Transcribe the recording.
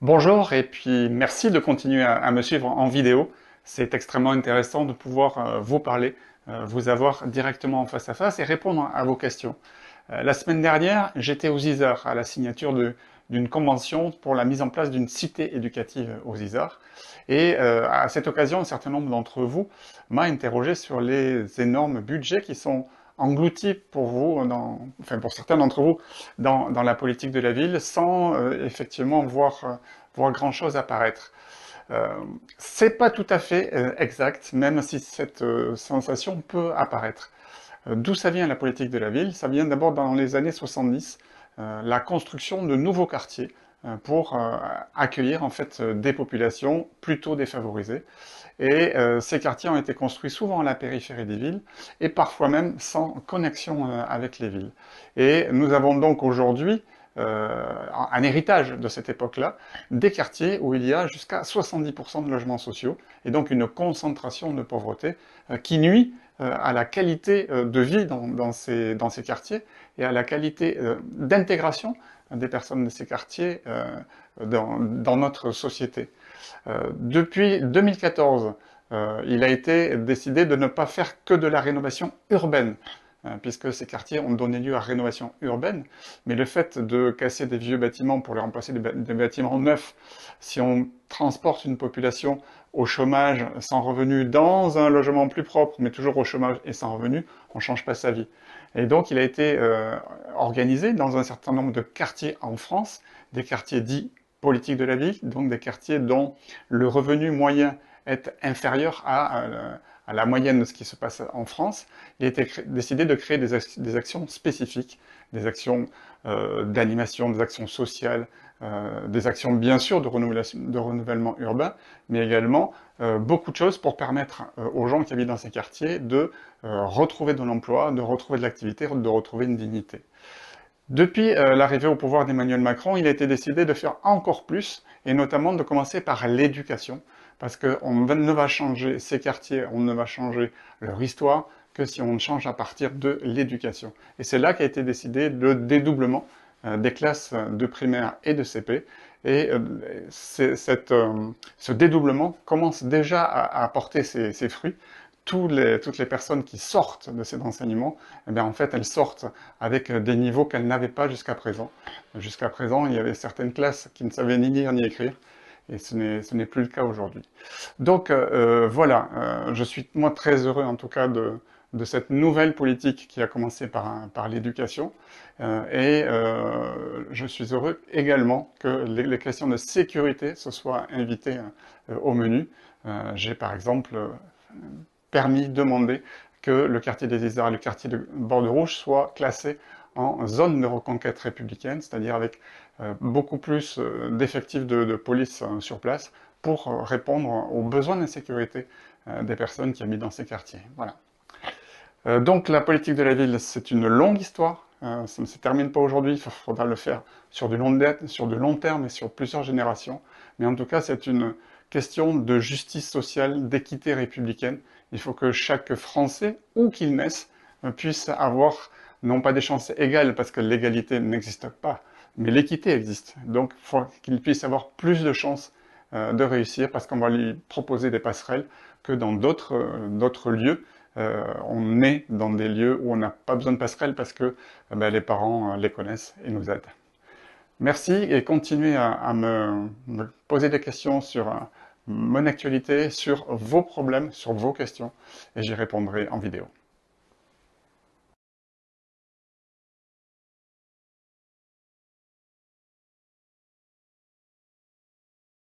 Bonjour et puis merci de continuer à me suivre en vidéo. C'est extrêmement intéressant de pouvoir vous parler, vous avoir directement en face à face et répondre à vos questions. La semaine dernière, j'étais aux Isards à la signature d'une convention pour la mise en place d'une cité éducative aux Isards. Et à cette occasion, un certain nombre d'entre vous m'a interrogé sur les énormes budgets qui sont engloutis pour vous, enfin pour certains d'entre vous, dans la politique de la ville, sans effectivement voir grand-chose apparaître. Euh, c'est pas tout à fait exact, même si cette sensation peut apparaître. D'où ça vient la politique de la ville? Ça vient d'abord dans les années 70, la construction de nouveaux quartiers pour accueillir en fait des populations plutôt défavorisées. Et ces quartiers ont été construits souvent à la périphérie des villes et parfois même sans connexion avec les villes. Et nous avons donc aujourd'hui un héritage de cette époque-là, des quartiers où il y a jusqu'à 70% de logements sociaux, et donc une concentration de pauvreté qui nuit à la qualité de vie dans ces quartiers et à la qualité d'intégration des personnes de ces quartiers dans notre société. Depuis 2014, il a été décidé de ne pas faire que de la rénovation urbaine, puisque ces quartiers ont donné lieu à rénovation urbaine, mais le fait de casser des vieux bâtiments pour les remplacer des bâtiments neufs, si on transporte une population au chômage sans revenu dans un logement plus propre, mais toujours au chômage et sans revenu, on ne change pas sa vie. Et donc il a été organisé dans un certain nombre de quartiers en France, des quartiers dits politiques de la ville, donc des quartiers dont le revenu moyen est inférieur à la moyenne de ce qui se passe en France. Il a été décidé de créer des actions spécifiques, des actions d'animation, des actions sociales, des actions bien sûr de renouvellement urbain, mais également beaucoup de choses pour permettre aux gens qui habitent dans ces quartiers de retrouver de l'emploi, de retrouver de l'activité, de retrouver une dignité. Depuis l'arrivée au pouvoir d'Emmanuel Macron, il a été décidé de faire encore plus, et notamment de commencer par l'éducation, parce qu'on ne va changer ces quartiers, on ne va changer leur histoire que si on change à partir de l'éducation. Et c'est là qu'a été décidé le dédoublement des classes de primaire et de CP, et ce dédoublement commence déjà à porter ses fruits. Toutes les personnes qui sortent de ces enseignements, eh bien, en fait, elles sortent avec des niveaux qu'elles n'avaient pas jusqu'à présent. Jusqu'à présent, il y avait certaines classes qui ne savaient ni lire ni écrire, et ce n'est plus le cas aujourd'hui. Donc voilà, je suis moi très heureux en tout cas de cette nouvelle politique qui a commencé par l'éducation, je suis heureux également que les questions de sécurité se soient invitées au menu. J'ai par exemple demandé que le quartier des Isards et le quartier de Bordeaux-Rouge soient classés en zone de reconquête républicaine, c'est-à-dire avec beaucoup plus d'effectifs de police sur place pour répondre aux besoins d'insécurité des personnes qui habitent dans ces quartiers. Voilà. Donc la politique de la ville, c'est une longue histoire, ça ne se termine pas aujourd'hui, il faudra le faire sur du long terme et sur plusieurs générations, mais en tout cas c'est une question de justice sociale, d'équité républicaine. Il faut que chaque Français, où qu'il naisse, puisse avoir non pas des chances égales, parce que l'égalité n'existe pas, mais l'équité existe. Donc il faut qu'il puisse avoir plus de chances de réussir, parce qu'on va lui proposer des passerelles que dans d'autres lieux. On est dans des lieux où on n'a pas besoin de passerelles parce que les parents les connaissent et nous aident. Merci et continuez à me poser des questions sur mon actualité, sur vos problèmes, sur vos questions, et j'y répondrai en vidéo.